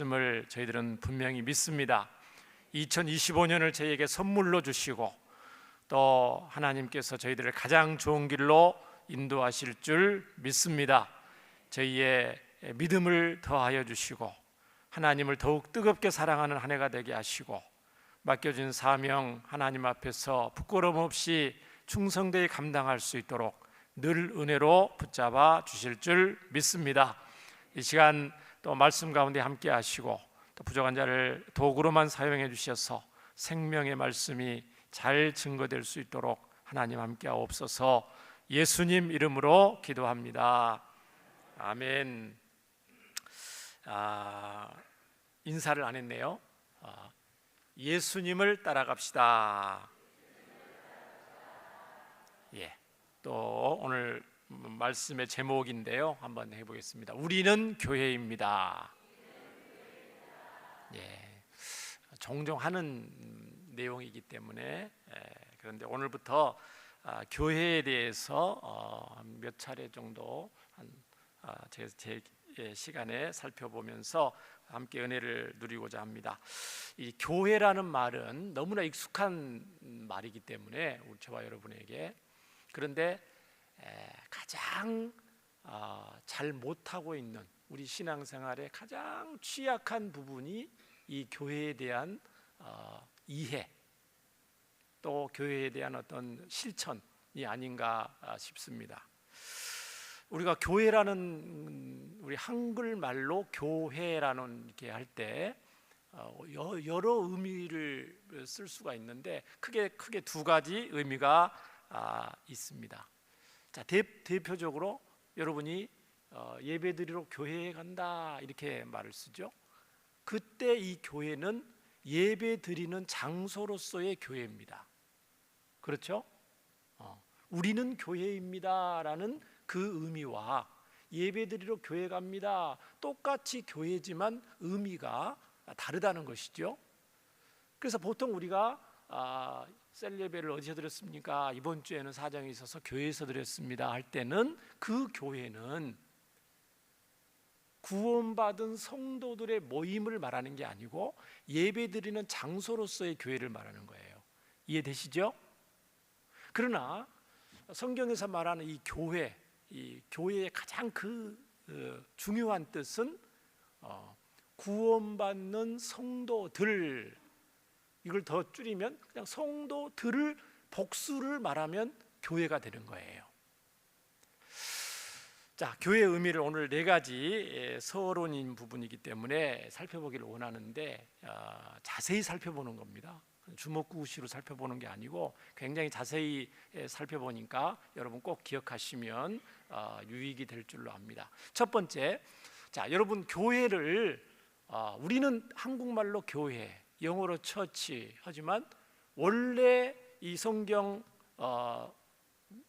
을 저희들은 분명히 믿습니다. 2025년을 저희에게 선물로 주시고 또 하나님께서 저희들을 가장 좋은 길로 인도하실 줄 믿습니다. 저희의 믿음을 더하여 주시고 하나님을 더욱 뜨겁게 사랑하는 한 해가 되게 하시고 맡겨진 사명 하나님 앞에서 부끄러움 없이 충성되이 감당할 수 있도록 늘 은혜로 붙잡아 주실 줄 믿습니다. 이 시간 또 말씀 가운데 함께 하시고 또 부족한 자를 도구로만 사용해 주셔서 생명의 말씀이 잘 증거될 수 있도록 하나님 함께 하옵소서. 예수님 이름으로 기도합니다. 아멘. 인사를 안 했네요. 예수님을 따라갑시다. 예. 또 오늘 말씀의 제목인데요, 한번 해보겠습니다. 우리는 교회입니다. 예, 종종 하는 내용이기 때문에 그런데 오늘부터 교회에 대해서 몇 차례 정도 제 시간에 살펴보면서 함께 은혜를 누리고자 합니다. 이 교회라는 말은 너무나 익숙한 말이기 때문에 우리 저와 여러분에게, 그런데 가장 잘 못하고 있는 우리 신앙생활의 가장 취약한 부분이 이 교회에 대한 이해, 또 교회에 대한 어떤 실천이 아닌가 싶습니다. 우리가 교회라는 우리 한글말로 교회라는 이렇게 할 때 여러 의미를 쓸 수가 있는데 크게 두 가지 의미가 있습니다. 자, 대표적으로 여러분이 예배드리러 교회에 간다 이렇게 말을 쓰죠. 그때 이 교회는 예배드리는 장소로서의 교회입니다. 그렇죠? 우리는 교회입니다라는 그 의미와 예배드리러 교회 갑니다, 똑같이 교회지만 의미가 다르다는 것이죠. 그래서 보통 우리가 셀 예배를 어디서 드렸습니까? 이번 주에는 사정이 있어서 교회에서 드렸습니다 할 때는 그 교회는 구원받은 성도들의 모임을 말하는 게 아니고 예배드리는 장소로서의 교회를 말하는 거예요. 이해되시죠? 그러나 성경에서 말하는 이 교회의 가장 중요한 뜻은 구원받는 성도들, 이걸 더 줄이면 그냥 성도들을 복수를 말하면 교회가 되는 거예요. 자, 교회의 의미를 오늘 네 가지 서론인 부분이기 때문에 살펴보기를 원하는데 자세히 살펴보는 겁니다. 주먹구시로 살펴보는 게 아니고 굉장히 자세히 살펴보니까 여러분 꼭 기억하시면 유익이 될 줄로 압니다. 첫 번째, 자, 여러분 교회를 우리는 한국말로 교회, 영어로 처치 하지만 원래 이 성경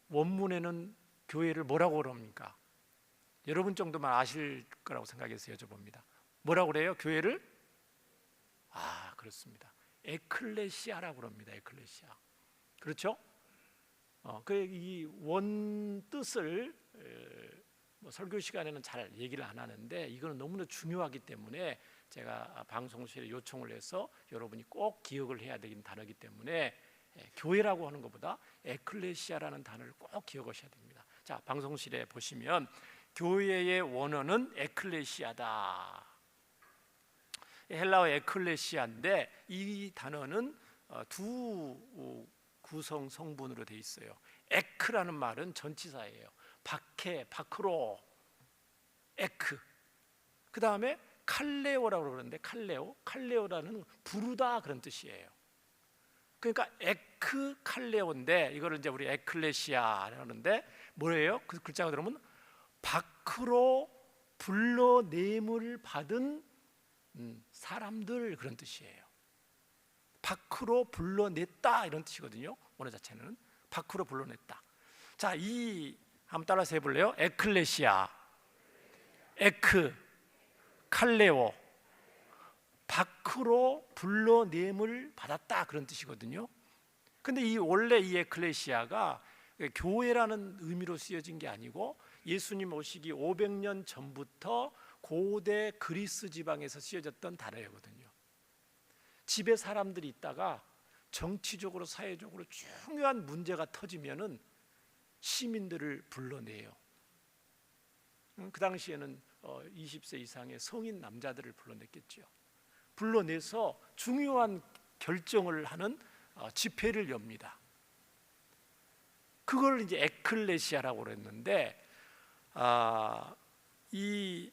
원문에는 교회를 뭐라고 그럽니까? 여러분 정도만 아실 거라고 생각해서 여쭤봅니다. 뭐라고 그래요? 교회를? 그렇습니다. 에클레시아라고 그럽니다. 에클레시아. 그렇죠? 이 원 뜻을 설교 시간에는 잘 얘기를 안 하는데 이거는 너무나 중요하기 때문에 제가 방송실에 요청을 해서 여러분이 꼭 기억을 해야 되는 단어이기 때문에 교회라고 하는 것보다 에클레시아라는 단어를 꼭 기억하셔야 됩니다. 자, 방송실에 보시면 교회의 원어는 에클레시아다. 헬라어 에클레시아인데 이 단어는 두 구성 성분으로 되어 있어요. 에크라는 말은 전치사예요. 밖에, 밖으로, 에크. 그 다음에 칼레오라고 그러는데 칼레오라는 부르다 그런 뜻이에요. 그러니까 에크 칼레오인데 이거를 이제 우리 에클레시아라는데 뭐예요? 그 글자가 들어오면 밖으로 불러냄을 받은 사람들 그런 뜻이에요. 밖으로 불러냈다 이런 뜻이거든요. 원어 자체는 밖으로 불러냈다. 자, 이 한번 따라서 해볼래요? 에클레시아, 에크, 칼레오, 밖으로 불러냄을 받았다 그런 뜻이거든요. 근데 원래 이 에클레시아가 교회라는 의미로 쓰여진 게 아니고 예수님 오시기 500년 전부터 고대 그리스 지방에서 쓰여졌던 단어거든요. 집에 사람들이 있다가 정치적으로 사회적으로 중요한 문제가 터지면은 시민들을 불러내요. 그 당시에는 20세 이상의 성인 남자들을 불러냈겠죠. 불러내서 중요한 결정을 하는 집회를 엽니다. 그걸 이제 에클레시아라고 그랬는데, 이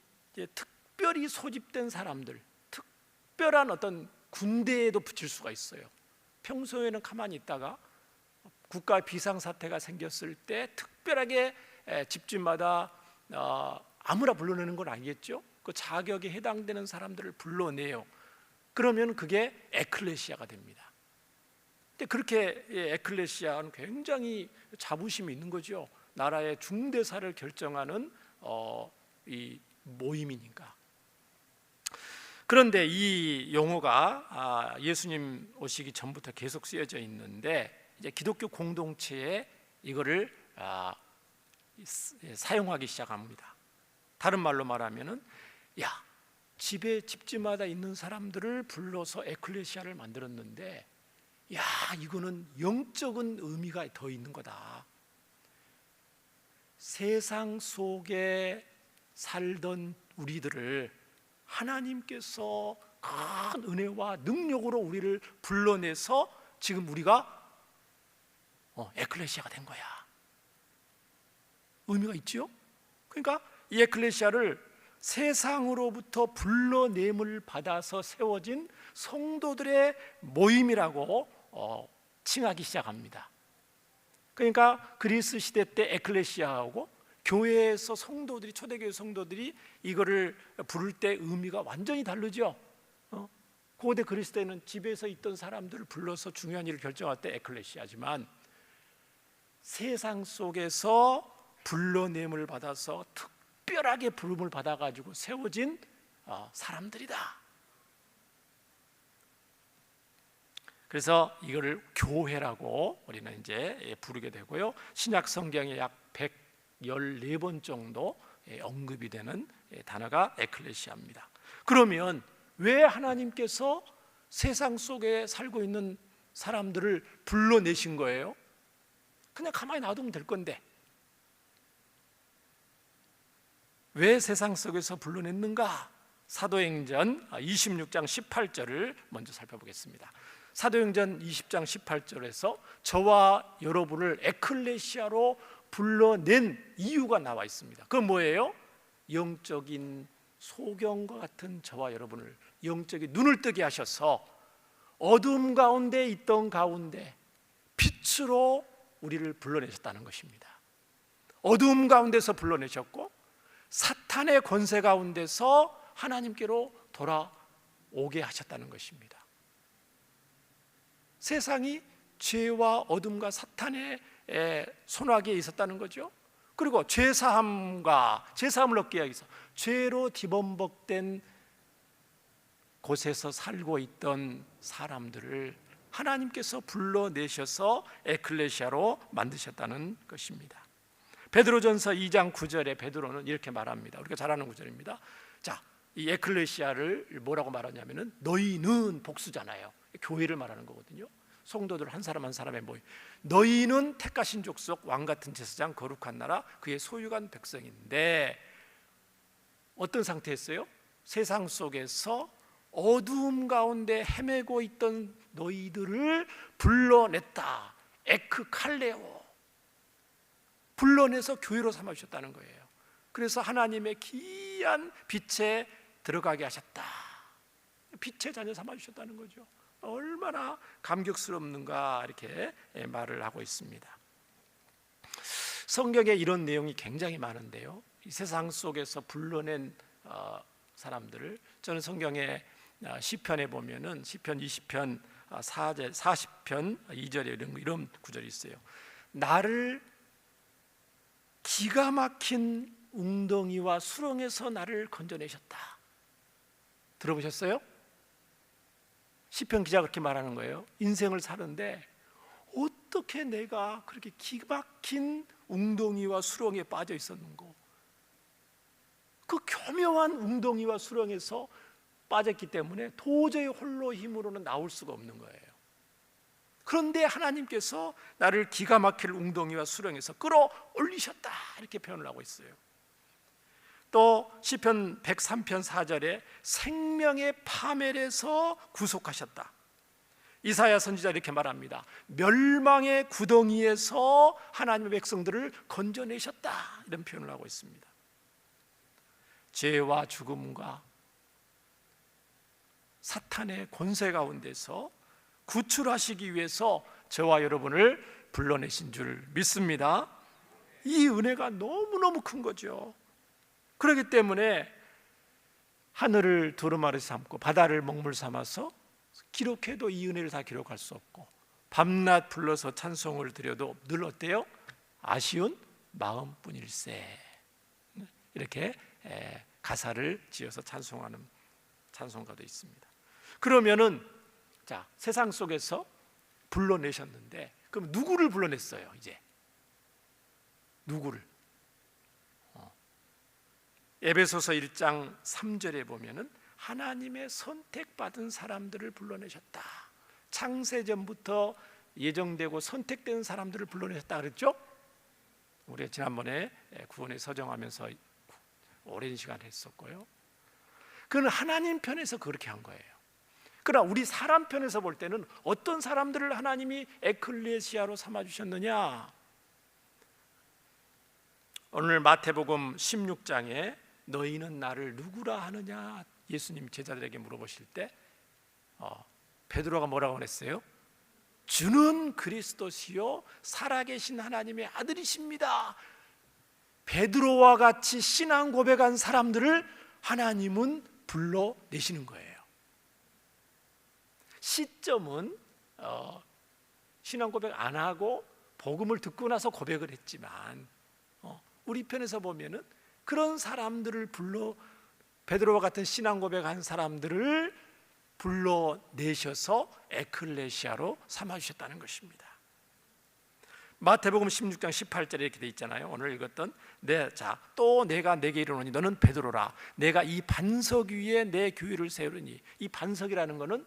특별히 소집된 사람들, 특별한 어떤 군대에도 붙일 수가 있어요. 평소에는 가만히 있다가 국가 비상사태가 생겼을 때 특별하게 집집마다 아무나 불러내는 건 아니겠죠. 그 자격에 해당되는 사람들을 불러내요. 그러면 그게 에클레시아가 됩니다. 근데 그렇게 에클레시아는 굉장히 자부심이 있는 거죠. 나라의 중대사를 결정하는 이 모임이니까. 그런데 이 용어가 예수님 오시기 전부터 계속 쓰여져 있는데, 이제 기독교 공동체에 이거를 사용하기 시작합니다. 다른 말로 말하면은, 야, 집집마다 있는 사람들을 불러서 에클레시아를 만들었는데, 야, 이거는 영적인 의미가 더 있는 거다. 세상 속에 살던 우리들을 하나님께서 큰 은혜와 능력으로 우리를 불러내서 지금 우리가 에클레시아가 된 거야. 의미가 있죠? 그러니까 이 에클레시아를 세상으로부터 불러냄을 받아서 세워진 성도들의 모임이라고 칭하기 시작합니다. 그러니까 그리스 시대 때 에클레시아하고 교회에서 성도들이, 초대교회 성도들이 이거를 부를 때 의미가 완전히 다르죠. 고대 그리스 때는 집에서 있던 사람들을 불러서 중요한 일을 결정할 때 에클레시아지만, 세상 속에서 불러냄을 받아서 특별하게 부름을 받아가지고 세워진 사람들이다. 그래서 이거를 교회라고 우리는 이제 부르게 되고요. 신약 성경에 약 114번 정도 언급이 되는 단어가 에클레시아입니다. 그러면 왜 하나님께서 세상 속에 살고 있는 사람들을 불러내신 거예요? 그냥 가만히 놔두면 될 건데 왜 세상 속에서 불러냈는가? 사도행전 26장 18절을 먼저 살펴보겠습니다. 사도행전 20장 18절에서 저와 여러분을 에클레시아로 불러낸 이유가 나와 있습니다. 그건 뭐예요? 영적인 소경과 같은 저와 여러분을 영적인 눈을 뜨게 하셔서 어둠 가운데 있던 가운데 빛으로 우리를 불러내셨다는 것입니다. 어둠 가운데서 불러내셨고 사탄의 권세 가운데서 하나님께로 돌아오게 하셨다는 것입니다. 세상이 죄와 어둠과 사탄의 손아귀에 있었다는 거죠. 그리고 죄사함을 얻기 위해서 죄로 뒤범벅된 곳에서 살고 있던 사람들을 하나님께서 불러내셔서 에클레시아로 만드셨다는 것입니다. 베드로전서 2장 9절에 베드로는 이렇게 말합니다. 우리가 잘 아는 구절입니다. 자, 이 에클레시아를 뭐라고 말하냐면은 너희는 복수잖아요. 교회를 말하는 거거든요. 성도들 한 사람 한 사람의 모임. 너희는 택하신 족속, 왕 같은 제사장, 거룩한 나라, 그의 소유한 백성인데 어떤 상태였어요? 세상 속에서 어두움 가운데 헤매고 있던 너희들을 불러냈다. 에크칼레오, 불러내서 교회로 삼아주셨다는 거예요. 그래서 하나님의 귀한 빛에 들어가게 하셨다. 빛의 자녀 삼아주셨다는 거죠. 얼마나 감격스럽는가 이렇게 말을 하고 있습니다. 성경에 이런 내용이 굉장히 많은데요, 이 세상 속에서 불러낸 사람들을 저는 성경에 시편에 보면은 시편 20편 4절, 40편 2절에 이런 구절이 있어요. 나를 기가 막힌 웅덩이와 수렁에서 나를 건져내셨다. 들어보셨어요? 시편 기자가 그렇게 말하는 거예요. 인생을 사는데 어떻게 내가 그렇게 기가 막힌 웅덩이와 수렁에 빠져 있었는고, 그 교묘한 웅덩이와 수렁에서 빠졌기 때문에 도저히 홀로 힘으로는 나올 수가 없는 거예요. 그런데 하나님께서 나를 기가 막힐 웅덩이와 수렁에서 끌어올리셨다, 이렇게 표현을 하고 있어요. 또 시편 103편 4절에 생명의 파멸에서 구속하셨다. 이사야 선지자 이렇게 말합니다. 멸망의 구덩이에서 하나님의 백성들을 건져내셨다, 이런 표현을 하고 있습니다. 죄와 죽음과 사탄의 권세 가운데서 구출하시기 위해서 저와 여러분을 불러내신 줄 믿습니다. 이 은혜가 너무너무 큰 거죠. 그렇기 때문에 하늘을 두루마리 삼고 바다를 먹물 삼아서 기록해도 이 은혜를 다 기록할 수 없고, 밤낮 불러서 찬송을 드려도 늘 어때요? 아쉬운 마음뿐일세. 이렇게 가사를 지어서 찬송하는 찬송가도 있습니다. 그러면은 자, 세상 속에서 불러내셨는데 그럼 누구를 불러냈어요? 이제 누구를? 에베소서 1장 3절에 보면은 하나님의 선택받은 사람들을 불러내셨다. 창세전부터 예정되고 선택된 사람들을 불러내셨다 그랬죠? 우리가 지난번에 구원에 서정하면서 오랜 시간 했었고요. 그건 하나님 편에서 그렇게 한 거예요. 그러나 우리 사람 편에서 볼 때는 어떤 사람들을 하나님이 에클레시아로 삼아주셨느냐? 오늘 마태복음 16장에 너희는 나를 누구라 하느냐, 예수님 제자들에게 물어보실 때 베드로가 뭐라고 했어요? 주는 그리스도시요 살아계신 하나님의 아들이십니다. 베드로와 같이 신앙 고백한 사람들을 하나님은 불러내시는 거예요. 시점은 신앙 고백 안 하고 복음을 듣고 나서 고백을 했지만 우리 편에서 보면은 그런 사람들을 베드로와 같은 신앙 고백한 사람들을 불러내셔서 에클레시아로 삼아주셨다는 것입니다. 마태복음 16장 18절에 이렇게 돼 있잖아요. 오늘 읽었던 또 내가 내게 이르노니 너는 베드로라. 내가 이 반석 위에 내 교회를 세우리니. 이 반석이라는 것은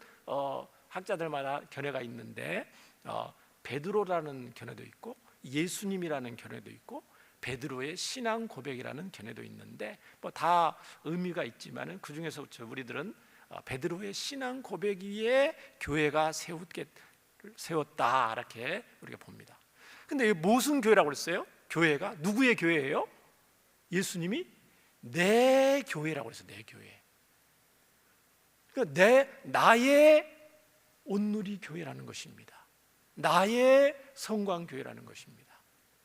학자들마다 견해가 있는데 베드로라는 견해도 있고 예수님이라는 견해도 있고 베드로의 신앙 고백이라는 견해도 있는데 다 의미가 있지만은 그 중에서 우리들은 베드로의 신앙 고백 위에 교회가 세웠다, 이렇게 우리가 봅니다. 근데 무슨 교회라고 그랬어요? 교회가 누구의 교회예요? 예수님이 내 교회라고 그랬어요. 내 교회. 그러니까 나의 온누리 교회라는 것입니다. 나의 성광 교회라는 것입니다.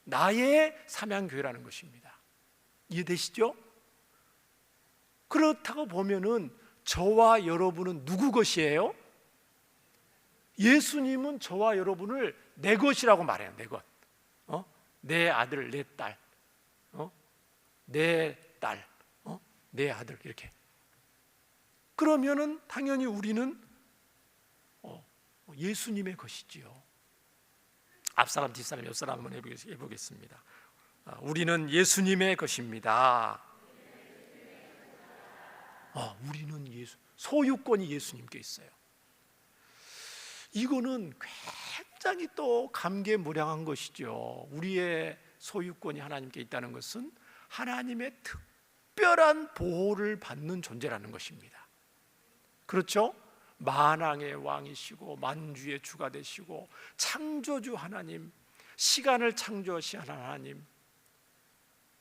나의 삼양 교회라는 것입니다. 이해되시죠? 그렇다고 보면은 저와 여러분은 누구 것이에요? 예수님은 저와 여러분을 내 것이라고 말해요. 내 것. 내 아들, 내 딸, 내 딸, 내 아들, 이렇게. 그러면은 당연히 우리는 예수님의 것이지요. 앞사람, 뒷사람, 옆사람 한번 해보겠습니다. 우리는 예수님의 것입니다. 우리는 소유권이 예수님께 있어요. 이거는 굉장히 또 감개무량한 것이죠. 우리의 소유권이 하나님께 있다는 것은 하나님의 특별한 보호를 받는 존재라는 것입니다. 그렇죠? 만왕의 왕이시고 만주의 주가 되시고 창조주 하나님, 시간을 창조하신 하나님,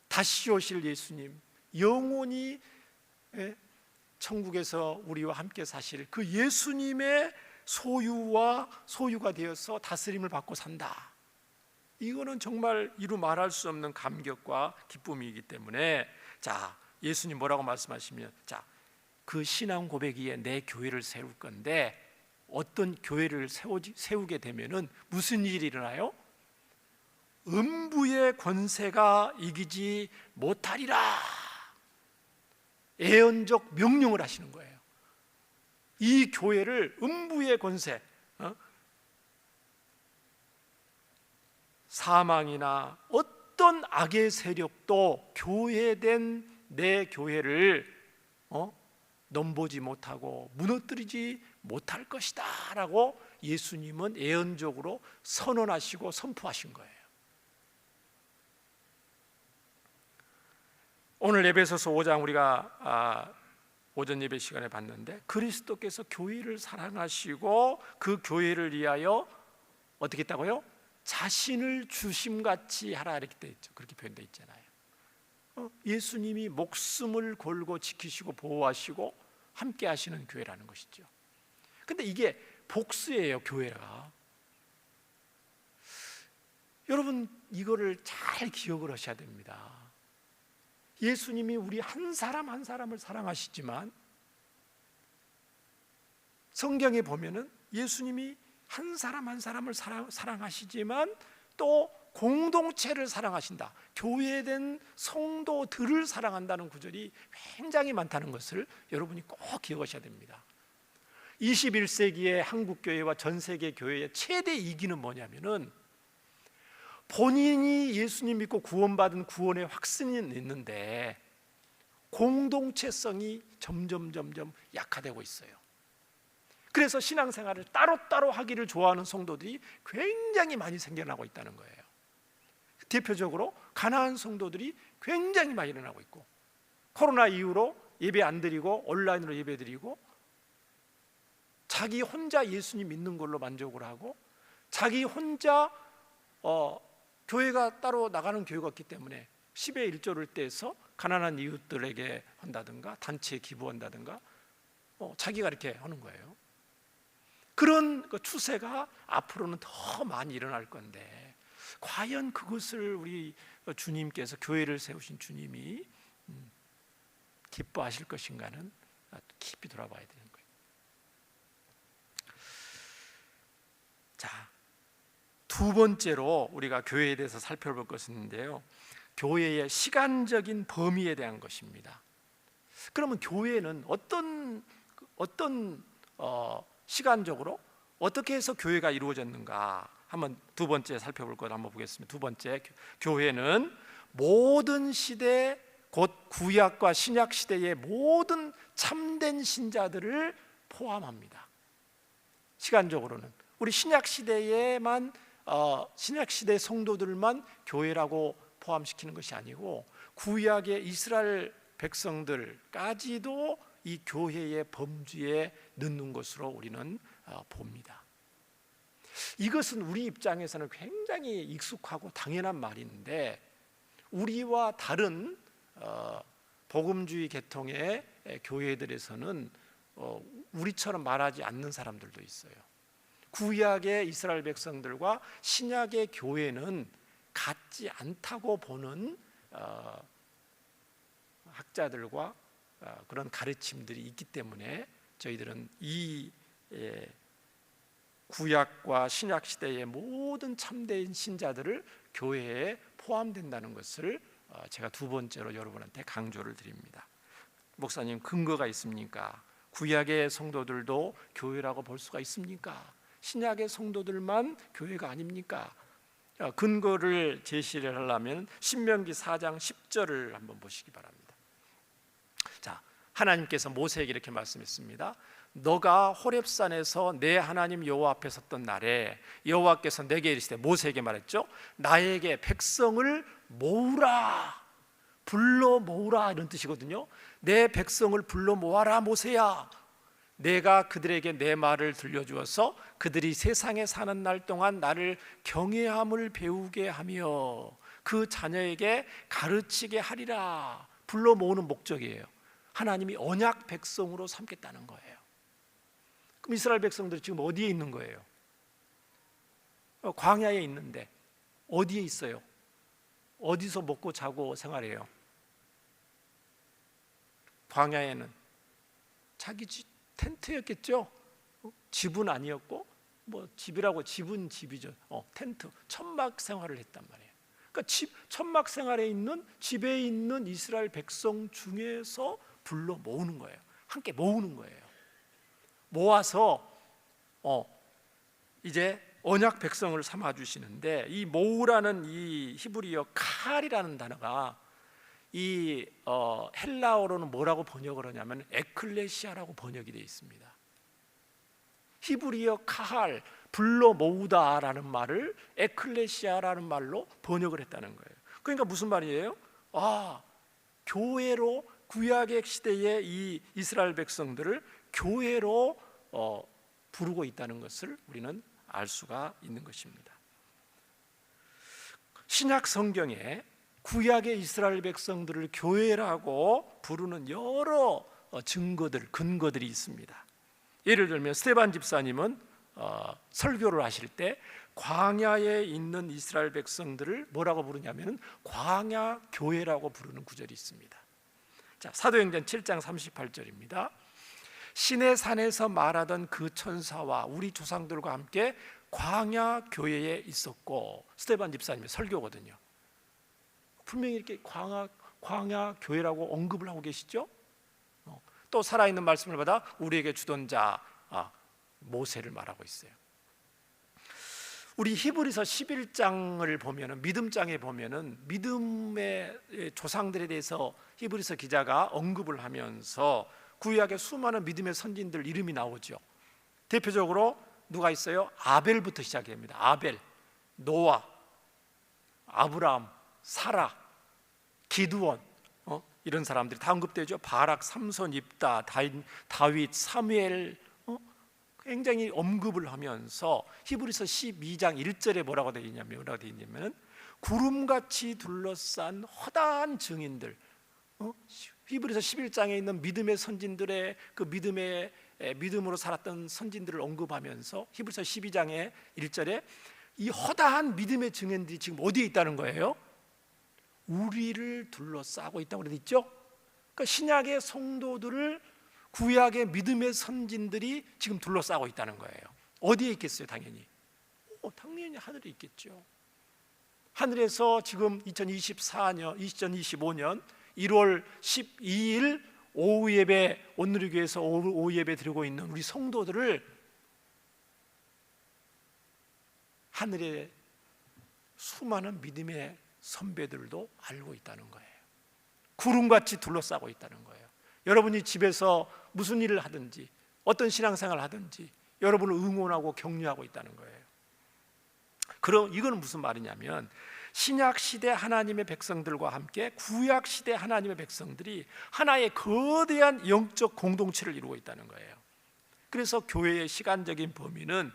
다시 오실 예수님, 영원히 천국에서 우리와 함께 사실 그 예수님의 소유가 되어서 다스림을 받고 산다. 이거는 정말 이루 말할 수 없는 감격과 기쁨이기 때문에 예수님 뭐라고 말씀하시면 그 신앙 고백 위에 내 교회를 세울 건데 어떤 교회를 세우게 되면은 무슨 일이 일어나요? 음부의 권세가 이기지 못하리라. 예언적 명령을 하시는 거예요. 이 교회를 음부의 권세, 사망이나 어떤 악의 세력도 교회된 내 교회를 넘보지 못하고 무너뜨리지 못할 것이다 라고 예수님은 예언적으로 선언하시고 선포하신 거예요. 오늘 에베소서 5장 우리가 오전 예배 시간에 봤는데, 그리스도께서 교회를 사랑하시고 그 교회를 위하여 어떻게 했다고요? 자신을 주심같이 하라 이렇게 돼 있죠. 그렇게 표현되어 있잖아요. 예수님이 목숨을 걸고 지키시고 보호하시고 함께 하시는 교회라는 것이죠. 근데 이게 복수예요, 교회가. 여러분 이거를 잘 기억을 하셔야 됩니다. 예수님이 우리 한 사람 한 사람을 사랑하시지만, 성경에 보면은 예수님이 한 사람 한 사람을 사랑하시지만 또 공동체를 사랑하신다, 교회된 성도들을 사랑한다는 구절이 굉장히 많다는 것을 여러분이 꼭 기억하셔야 됩니다. 21세기의 한국교회와 전 세계 교회의 최대 이기는 뭐냐면은, 본인이 예수님 믿고 구원받은 구원의 확신은 있는데 공동체성이 점점 약화되고 있어요. 그래서 신앙생활을 따로따로 하기를 좋아하는 성도들이 굉장히 많이 생겨나고 있다는 거예요. 대표적으로 가난한 성도들이 굉장히 많이 일어나고 있고, 코로나 이후로 예배 안 드리고 온라인으로 예배 드리고, 자기 혼자 예수님 믿는 걸로 만족을 하고, 자기 혼자 교회가 따로 나가는 교회가 없기 때문에 10의 1조를 떼서 가난한 이웃들에게 한다든가 단체에 기부한다든가 자기가 이렇게 하는 거예요. 그런 추세가 앞으로는 더 많이 일어날 건데, 과연 그것을 우리 주님께서, 교회를 세우신 주님이 기뻐하실 것인가는 깊이 돌아봐야 되는 거예요. 자, 두 번째로 우리가 교회에 대해서 살펴볼 것이 있는데요, 교회의 시간적인 범위에 대한 것입니다. 그러면 교회는 어떤 시간적으로 어떻게 해서 교회가 이루어졌는가 한번 두 번째 살펴볼 것 한번 보겠습니다. 두 번째, 교회는 모든 시대, 곧 구약과 신약 시대의 모든 참된 신자들을 포함합니다. 시간적으로는 우리 신약 시대에만 신약 시대 성도들만 교회라고 포함시키는 것이 아니고, 구약의 이스라엘 백성들까지도 이 교회의 범주에 넣는 것으로 우리는 봅니다. 이것은 우리 입장에서는 굉장히 익숙하고 당연한 말인데, 우리와 다른 복음주의 계통의 교회들에서는 우리처럼 말하지 않는 사람들도 있어요. 구약의 이스라엘 백성들과 신약의 교회는 같지 않다고 보는 학자들과 그런 가르침들이 있기 때문에, 저희들은 이 구약과 신약 시대의 모든 참된 신자들을 교회에 포함된다는 것을 제가 두 번째로 여러분한테 강조를 드립니다. 목사님, 근거가 있습니까? 구약의 성도들도 교회라고 볼 수가 있습니까? 신약의 성도들만 교회가 아닙니까? 근거를 제시를 하려면 신명기 4장 10절을 한번 보시기 바랍니다. 자, 하나님께서 모세에게 이렇게 말씀했습니다. 너가 호렙산에서 내 하나님 여호와 앞에 섰던 날에 여호와께서 내게 이르시되, 모세에게 말했죠. 나에게 백성을 모으라, 불러 모으라, 이런 뜻이거든요. 내 백성을 불러 모아라 모세야. 내가 그들에게 내 말을 들려주어서 그들이 세상에 사는 날 동안 나를 경외함을 배우게 하며 그 자녀에게 가르치게 하리라. 불러 모으는 목적이에요. 하나님이 언약 백성으로 삼겠다는 거예요. 그럼 이스라엘 백성들이 지금 어디에 있는 거예요? 광야에 있는데 어디에 있어요? 어디서 먹고 자고 생활해요? 광야에는 자기 집 텐트였겠죠. 집은 아니었고, 뭐 집이라고, 집은 집이죠. 텐트, 천막 생활을 했단 말이에요. 그러니까 천막 생활에 있는, 집에 있는 이스라엘 백성 중에서 불러 모으는 거예요. 함께 모으는 거예요. 모아서 이제 언약 백성을 삼아 주시는데, 이 모으라는 이 히브리어 칼이라는 단어가 이 헬라어로는 뭐라고 번역을 하냐면 에클레시아라고 번역이 되어 있습니다. 히브리어 카할, 불러 모으다라는 말을 에클레시아라는 말로 번역을 했다는 거예요. 그러니까 무슨 말이에요? 교회로, 구약의 시대의 이 이스라엘 백성들을 교회로 부르고 있다는 것을 우리는 알 수가 있는 것입니다. 신약 성경에 구약의 이스라엘 백성들을 교회라고 부르는 여러 증거들, 근거들이 있습니다. 예를 들면 스데반 집사님은 설교를 하실 때 광야에 있는 이스라엘 백성들을 뭐라고 부르냐면 광야 교회라고 부르는 구절이 있습니다. 자, 사도행전 7장 38절입니다. 신의 산에서 말하던 그 천사와 우리 조상들과 함께 광야 교회에 있었고, 스데반 집사님의 설교거든요. 분명히 이렇게 광야 교회라고 언급을 하고 계시죠. 또 살아있는 말씀을 받아 우리에게 주던 자 모세를 말하고 있어요. 우리 히브리서 11장을 보면은, 믿음장에 보면은 믿음의 조상들에 대해서 히브리서 기자가 언급을 하면서 구약의 수많은 믿음의 선진들 이름이 나오죠. 대표적으로 누가 있어요? 아벨부터 시작됩니다. 아벨, 노아, 아브라함, 사라, 기드온, 이런 사람들이 다 언급되죠. 바락, 삼손, 입다, 다윗, 사무엘, 굉장히 언급을 하면서 히브리서 12장 1절에 뭐라고 되어 있냐면 구름같이 둘러싼 허다한 증인들, 히브리서 11장에 있는 믿음의 선진들의 그 믿음으로 살았던 선진들을 언급하면서 히브리서 12장의 1절에 이 허다한 믿음의 증인들이 지금 어디에 있다는 거예요? 우리를 둘러싸고 있다고 그랬죠. 그러니까 신약의 성도들을 구약의 믿음의 선진들이 지금 둘러싸고 있다는 거예요. 어디에 있겠어요? 당연히 하늘에 있겠죠. 하늘에서 지금 2025년 1월 12일 오후 예배, 온누리 교회에서 오후 예배 드리고 있는 우리 성도들을 하늘에 수많은 믿음의 선배들도 알고 있다는 거예요. 구름같이 둘러싸고 있다는 거예요. 여러분이 집에서 무슨 일을 하든지 어떤 신앙생활을 하든지 여러분을 응원하고 격려하고 있다는 거예요. 그럼 이거는 무슨 말이냐면 신약 시대 하나님의 백성들과 함께 구약 시대 하나님의 백성들이 하나의 거대한 영적 공동체를 이루고 있다는 거예요. 그래서 교회의 시간적인 범위는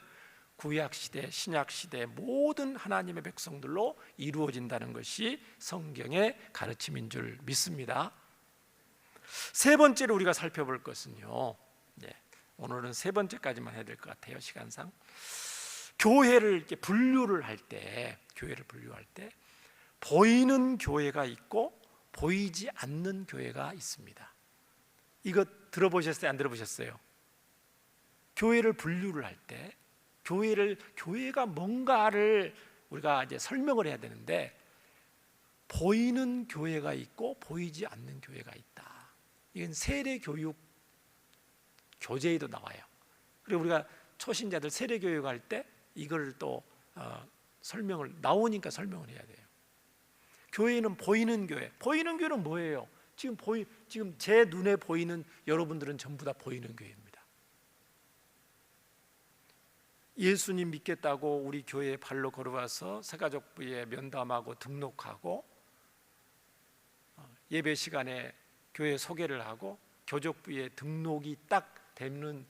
구약 시대, 신약 시대 모든 하나님의 백성들로 이루어진다는 것이 성경의 가르침인 줄 믿습니다. 세 번째로 우리가 살펴볼 것은요, 오늘은 세 번째까지만 해야 될 것 같아요, 시간상. 교회를 이렇게 분류를 할 때 보이는 교회가 있고 보이지 않는 교회가 있습니다. 이거 들어보셨어요? 안 들어보셨어요? 교회를 분류를 할 때 교회가 뭔가를 우리가 이제 설명을 해야 되는데 보이는 교회가 있고 보이지 않는 교회가 있다. 이건 세례 교육 교재에도 나와요. 그리고 우리가 초신자들 세례 교육할 때 이걸 또 나오니까 설명을 해야 돼요. 교회는 보이는 교회. 보이는 교회는 뭐예요? 지금 제 눈에 보이는 여러분들은 전부 다 보이는 교회입니다. 예수님 믿겠다고 우리 교회에 발로 걸어와서 새가족부에 면담하고 등록하고 예배 시간에 교회 소개를 하고 교족부에 등록이 딱 되면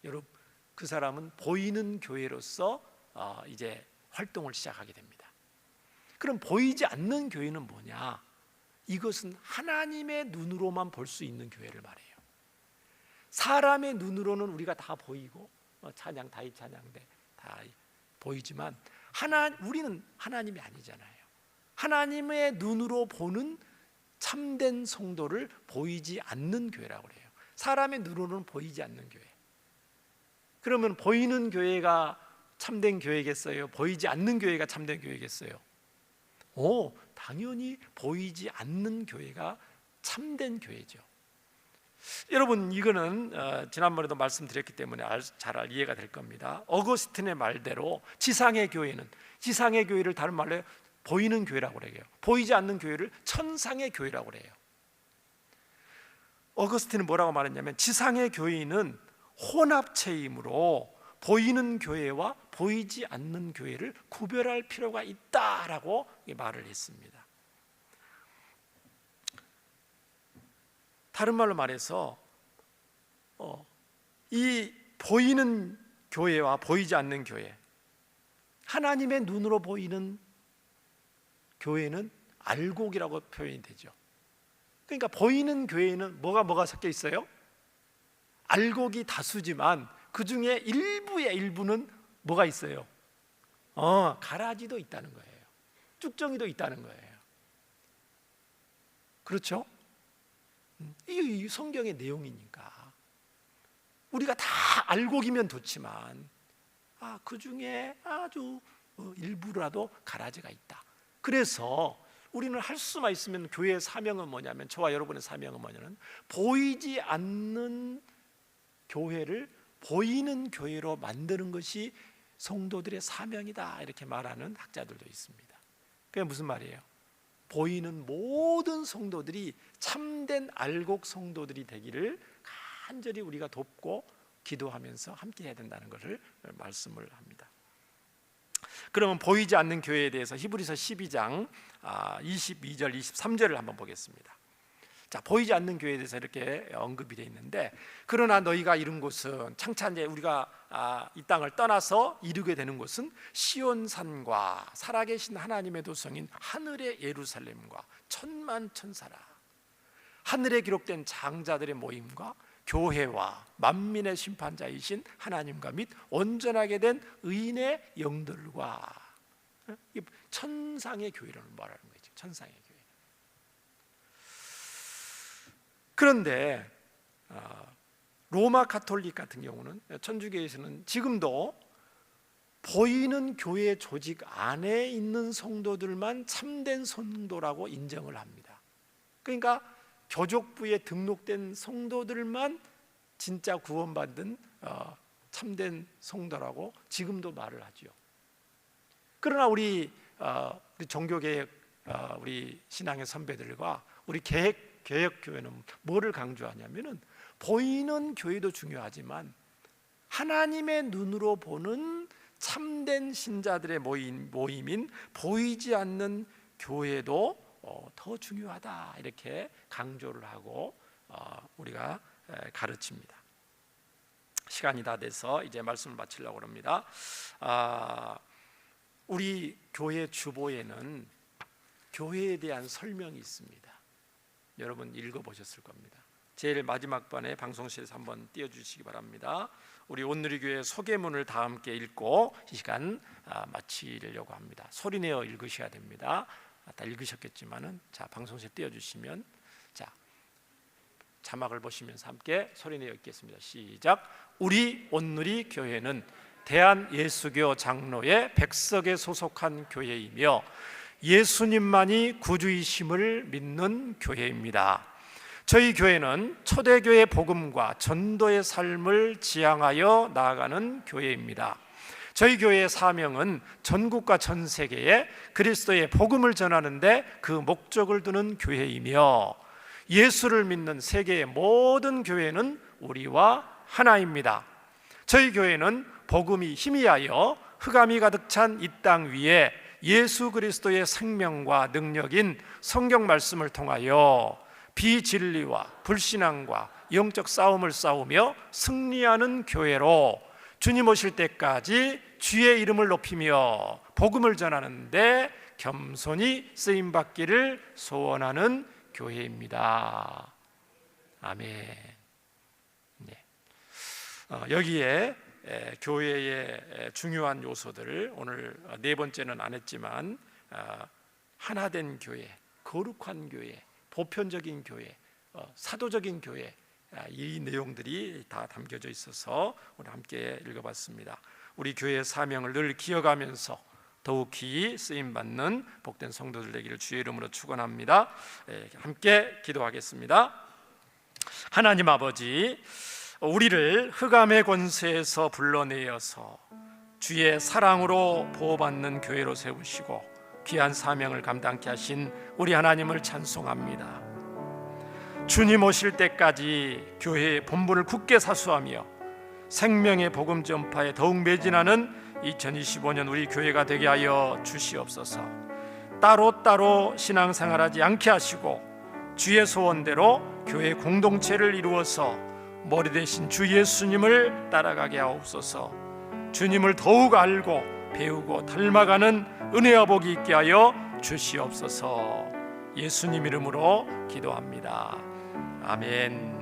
여러분 그 사람은 보이는 교회로서 이제 활동을 시작하게 됩니다. 그럼 보이지 않는 교회는 뭐냐? 이것은 하나님의 눈으로만 볼 수 있는 교회를 말해요. 사람의 눈으로는 우리가 다 보이고 찬양, 다윗 찬양대 다 보이지만 우리는 하나님이 아니잖아요. 하나님의 눈으로 보는 참된 성도를 보이지 않는 교회라고 그래요. 사람의 눈으로는 보이지 않는 교회. 그러면 보이는 교회가 참된 교회겠어요? 보이지 않는 교회가 참된 교회겠어요? 당연히 보이지 않는 교회가 참된 교회죠. 여러분, 이거는 지난번에도 말씀드렸기 때문에 잘 이해가 될 겁니다. 어거스틴의 말대로 지상의 교회를 다른 말로 보이는 교회라고 그래요. 보이지 않는 교회를 천상의 교회라고 그래요. 어거스틴은 뭐라고 말했냐면 지상의 교회는 혼합체이므로 보이는 교회와 보이지 않는 교회를 구별할 필요가 있다라고 말을 했습니다. 다른 말로 말해서 이 보이는 교회와 보이지 않는 교회, 하나님의 눈으로 보이는 교회는 알곡이라고 표현이 되죠. 그러니까 보이는 교회에는 뭐가 섞여 있어요? 알곡이 다수지만 그 중에 일부의 일부는 뭐가 있어요? 가라지도 있다는 거예요. 쭉정이도 있다는 거예요. 그렇죠? 이 성경의 내용이니까 우리가 다 알곡이면 좋지만 그 중에 아주 일부라도 가라지가 있다. 그래서 우리는 할 수만 있으면 교회의 사명은 뭐냐면, 저와 여러분의 사명은 뭐냐면 보이지 않는 교회를 보이는 교회로 만드는 것이 성도들의 사명이다, 이렇게 말하는 학자들도 있습니다. 그게 무슨 말이에요? 보이는 모든 성도들이 참된 알곡 성도들이 되기를 간절히 우리가 돕고 기도하면서 함께 해야 된다는 것을 말씀을 합니다. 그러면 보이지 않는 교회에 대해서 히브리서 12장 22절 23절을 한번 보겠습니다. 자, 보이지 않는 교회에 대해서 이렇게 언급이 되어 있는데, 그러나 너희가 이룬 곳은, 창차 이제 우리가 이 땅을 떠나서 이루게 되는 곳은 시온산과 살아계신 하나님의 도성인 하늘의 예루살렘과 천만 천사라. 하늘에 기록된 장자들의 모임과 교회와 만민의 심판자이신 하나님과 및 온전하게 된 의인의 영들과, 천상의 교회를 말하는 거죠. 천상의 교회. 그런데 로마 가톨릭 같은 경우는, 천주교에서는 지금도 보이는 교회 조직 안에 있는 성도들만 참된 성도라고 인정을 합니다. 그러니까 교족부에 등록된 성도들만 진짜 구원받은 참된 성도라고 지금도 말을 하죠. 그러나 우리 종교개혁 우리 신앙의 선배들과 우리 개혁교회는 뭐를 강조하냐면은, 보이는 교회도 중요하지만 하나님의 눈으로 보는 참된 신자들의 모임인 보이지 않는 교회도 더 중요하다, 이렇게 강조를 하고 우리가 가르칩니다. 시간이 다 돼서 이제 말씀을 마치려고 합니다. 우리 교회 주보에는 교회에 대한 설명이 있습니다. 여러분 읽어보셨을 겁니다. 제일 마지막 번에 방송실에서 한번 띄워주시기 바랍니다. 우리 온누리교회 소개문을 다 함께 읽고 이 시간 마치려고 합니다. 소리내어 읽으셔야 됩니다. 다 읽으셨겠지만은, 자, 방송실 띄워주시면, 자, 자막을 보시면서 함께 소리내어 읽겠습니다. 시작. 우리 온누리 교회는 대한예수교 장로의 백석에 소속한 교회이며 예수님만이 구주이심을 믿는 교회입니다. 저희 교회는 초대교회 복음과 전도의 삶을 지향하여 나아가는 교회입니다. 저희 교회의 사명은 전국과 전 세계에 그리스도의 복음을 전하는 데 그 목적을 두는 교회이며, 예수를 믿는 세계의 모든 교회는 우리와 하나입니다. 저희 교회는 복음이 희미하여 흑암이 가득 찬 이 땅 위에 예수 그리스도의 생명과 능력인 성경 말씀을 통하여 비진리와 불신앙과 영적 싸움을 싸우며 승리하는 교회로 주님 오실 때까지 주의 이름을 높이며 복음을 전하는데 겸손히 쓰임받기를 소원하는 교회입니다. 아멘. 네. 여기에 교회의 중요한 요소들을 오늘 네 번째는 안 했지만, 하나된 교회, 거룩한 교회, 보편적인 교회, 사도적인 교회, 이 내용들이 다 담겨져 있어서 오늘 함께 읽어봤습니다. 우리 교회의 사명을 늘 기억하면서 더욱이 쓰임받는 복된 성도들 되기를 주의 이름으로 축원합니다. 함께 기도하겠습니다. 하나님 아버지, 우리를 흑암의 권세에서 불러내어서 주의 사랑으로 보호받는 교회로 세우시고 귀한 사명을 감당케 하신 우리 하나님을 찬송합니다. 주님 오실 때까지 교회의 본분을 굳게 사수하며 생명의 복음 전파에 더욱 매진하는 2025년 우리 교회가 되게 하여 주시옵소서. 따로따로 신앙생활하지 않게 하시고 주의 소원대로 교회 공동체를 이루어서 머리 대신 주 예수님을 따라가게 하옵소서. 주님을 더욱 알고 배우고 닮아가는 은혜와 복이 있게 하여 주시옵소서. 예수님 이름으로 기도합니다. 아멘.